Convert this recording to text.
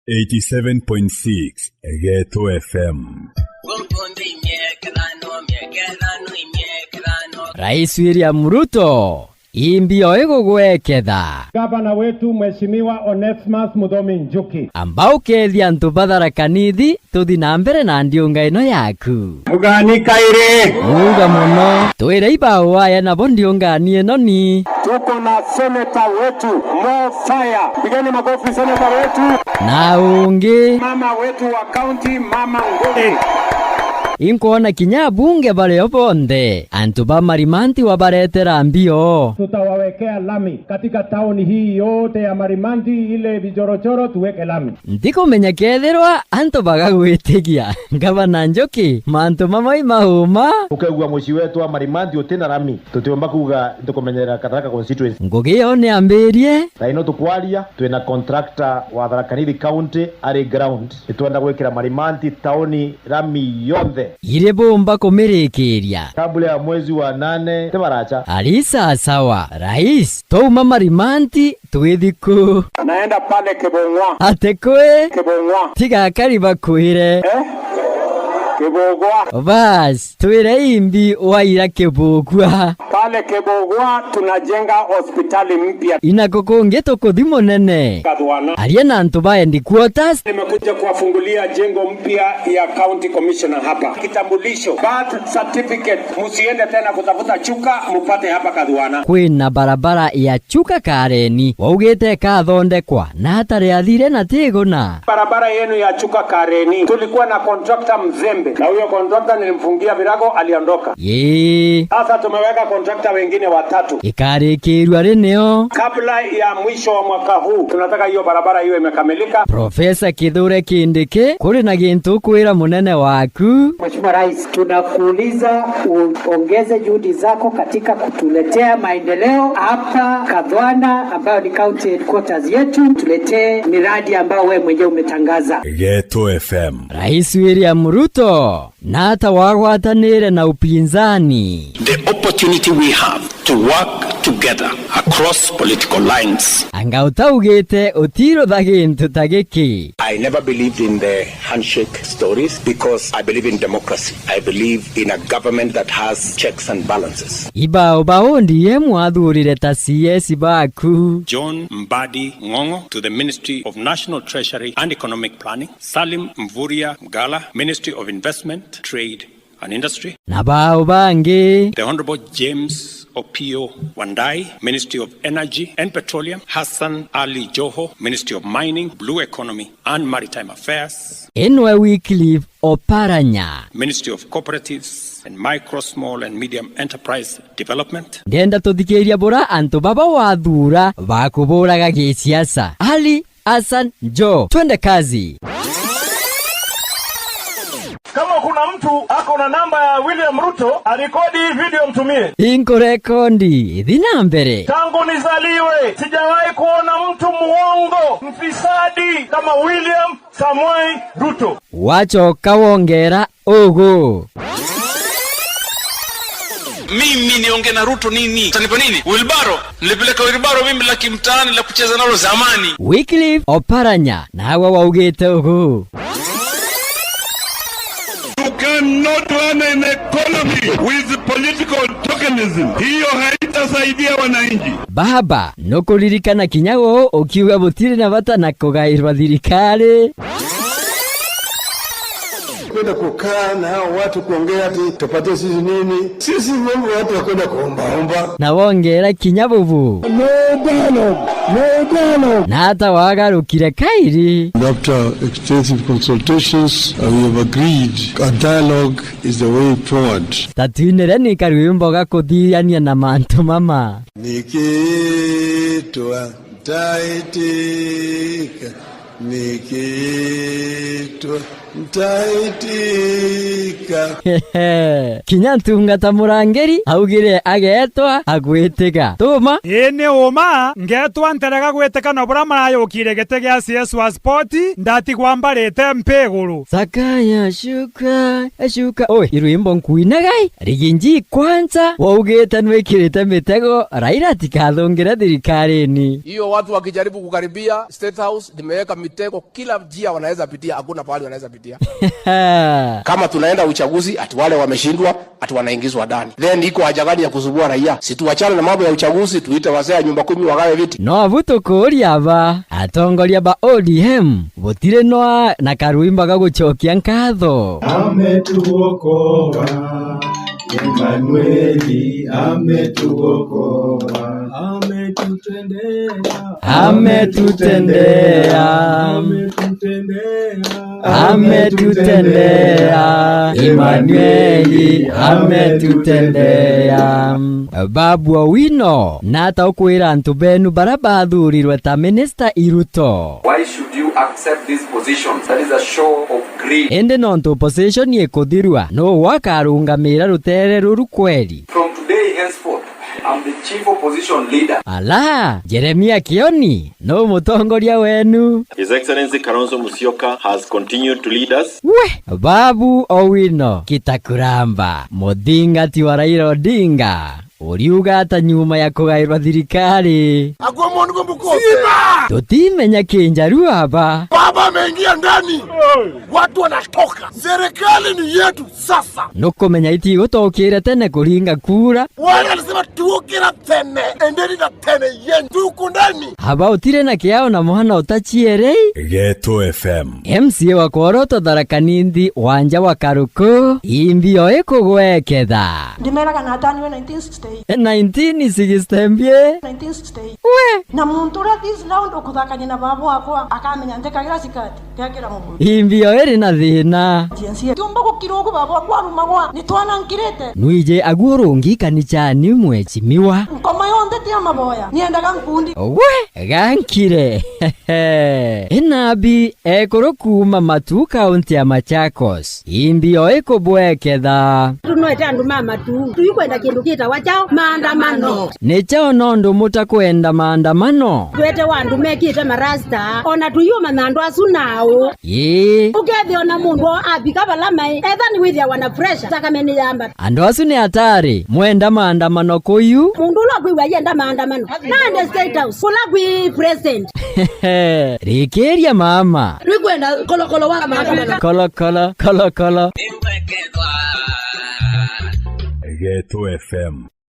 87.6 Geto FM. Rais William Ruto imbio igugweketha gavana wetu Mheshimiwa Onesmus Muthomi Njuki ambao kethia ntu batharakanithia tuthi na mbere na ndiunga ino yaku mugani kaire uga muno twire ibao aya nabo ndiungani ino ni tuko na senator wetu Mo Fire, pigeni makofi senator wetu, na ungi mama wetu wa county Mama Ngudi. Inkuona kinya bunge baleo bonde antu ba Marimanti wabaretera mbio. Tutawawekea lami katika tauni hii yote ya Marimanti, ile vijorochoro tuweke lami. Ndiko menya ketherwa antu bagagwitigia gavana Njuki mantu mamai mahuma ukegwa muci wetu wa Marimanti utena lami tutiomba kuga ndukumenyera Kataraka constituency ngugio ne ambirie kaino tukwalia twina contractor wa Tharaka Nithi county ari ground itwenda gwikira Marimanti tauni lami yothe ire bomba kumirikiria kabla ya mwezi wa 8 tebaracha alisa sawa rais touma Marimanti twithiku naenda pale Kebongwa atekwe Kebongwa tiga kariba kuire Kebogwa bas twire imbi waira Kebogwa pale Kebogwa tunajenga hospitali mpya inakokonge tukuthimo nene Kadwana aliena antu baendi quarters. Nimekuja kuwafungulia jengo mpya ya county commissioner hapa, kitambulisho birth certificate, musiende tena kutafuta chuka mupate hapa Kadwana. Kwina barabara ya chuka Kareni waugite kathondekwa na hatari athire na tiguna barabara yenu ya chuka Kareni tulikuwa na contractor mzembe na huyo contractor nilimfungia virago aliondoka. Sasa tumeweka contractor wengine watatu ikarikirwa rineo kabla ya mwisho wa mwaka huu. Tunataka hiyo barabara iwe imekamilika. Profesa Kithure Kindiki kuri na gintu kwira munene waku. Mheshimiwa Rais, tunakuuliza uongeze juhudi zako katika kutuletea maendeleo hapa Kadwana ambayo ni county headquarters yetu, tuletee miradi ambayo wewe mwenyewe umetangaza. Geto FM. Rais William Ruto na hata wagwatanire na upinzani. The opportunity we have to work together across political lines. Anga utaugite utiro thagintu tagiki. I never believed in the handshake stories because I believe in democracy. I believe in a government that has checks and balances. Ibao baondi mwathurire ta CS baku. John Mbadi Ngongo to the Ministry of National Treasury and Economic Planning. Salim Mvuria Mgala, Ministry of Investment, Trade and Industry. Na bao bangi. The Honorable James Opio Wandai, Ministry of Energy and Petroleum. Hassan Ali Joho, Ministry of Mining, Blue Economy and Maritime Affairs. Enwe Wycliffe Oparanya, Ministry of Cooperatives and Micro, Small and Medium Enterprise Development. Ndenda tuthikiria bora antu baba wathura bakuburaga gisiasa. Ali Hassan Jo, twende kazi. Kama kuna mtu ako na namba ya William Ruto, arekodi hii video mtumie. Inko rekondi dhina mbere. Tangu nizaliwe sijawahi kuona mtu muongo mfisadi kama William Samoei Ruto. Wacho kawongera ogo. Mimi niongee na Ruto nini? Tanipa nini? Wilbaro. Nilipeleka Wilbaro mimi la kimtaani la kucheza nalo zamani. Wycliffe Oparanya na hawa waugite ogo. You cannot run an economy with political tokenism. Hiyo haitasaidia wananchi. Baba, nukuririkana kinyago ukiuga butire na bata na kugairwa thirikari. Kwenda kukaa na hao watu kuongea ati tupatie sisi nini? Sisi mambo watu wakwenda kuomba. Na wongera kinyabubu. No dialogue. Na hata wagarukire kairi. After extensive consultations, we have agreed a dialogue is the way forward. Tatuinere ni karwimbo gakuthiania na mantu mama. Nikitwa taitika, nikitwa ntaitika. Kinyantunga ta murangeri augire agetwa agwitega tuma ene oma ngetwa nterega gwiteka no bura marayukire gete gya CS wa sport ndati kwambarete mpeguru sakaya shuka oi irwimbo nkuinagai riginji kwanza waugite nwikirite mitego Raila tikathongera thirikari-ini. Hiyo watu wakijaribu kukaribia State House nimeweka mitego kila njia wanaweza pitia, hakuna pahali wanaweza pitia. Kama tunaenda uchaguzi ati wale wameshindwa ati wanaingizwa ndani, then iko haja gani ya kuzubua raia? Si tuachane na mambo ya uchaguzi, tuite wazee nyumba 10 wagawe viti. No abutukuria ba atongoria ba ODM botire no na karuimba gaguchokia nkatho. Ametuokoa Emmanueli, ametuokoa, ametutendea, Emmanueli, ametutendea. Babu Owino nata ukwira antu benu barabathurirwe ta Minister Iruto. Why should you accept this position? That is a show of greed. Ende nonto position yekuthirwa no wakarungamira rutere ruru kweli. From today henceforth, I'm the chief opposition leader. Ala, Jeremia Kioni, no mutongoria wenu. His Excellency Kalonzo Musyoka has continued to lead us. We, Babu Owino, Kitakuramba, Modingati wa Raila Odinga. Uriuga ata nyuma ya kugairwa thirikari. Agua mungu mbuko. Tutimenya kinjaru hapa. Baba ameingia ndani. Watu wanatoka. Serikali ni yetu sasa. Nukumenya iti gutokire tene kuringa kura. Wale alisema tuokira tene. Endeni na tene yenu. Tuko ndani. Haba utire na kiao na muhana utachiere. Geto FM. MCA wa Koroto Tharaka Nithi Wanja wa Karuku. Imbio ekugweketha. Ndimeraga na atani we 1960. 1960. 1960. We. Na muntu ura this round okuthakania na babu wakwa akamenya ndekagira sikati gekira mubu. Imbio eri na thina. Jinsi tumba gukirwo ku babu wakwa rumagwa ni twana nkirete. Nuije agurungi kanichani mwechimiwa. Ngoma yonde tia maboya. Niendaga nkundi. We, gankire. Enabi ekoro matu kaunti ya Machakos. Imbio ekubweketha. Tunoete andu mama tu. Tuyikwenda kindu kita wachao maandamano. Nechao nondo mutakwenda maandamano. Twete wandu mekite marasta. Ona tuyuma nandu asu nao. Ukethi ona mundu abika balamai. Etha ni withia wana pressure. Takameni yamba. Andu asu ni hatari. Mwenda maandamano kuyu. Mundu ulo kwiwa yenda maandamano. Nande State House. Kula kwi president. Rikeria mama. Rikwenda kolokolo wa maandamano. Kolokolo. Geto FM.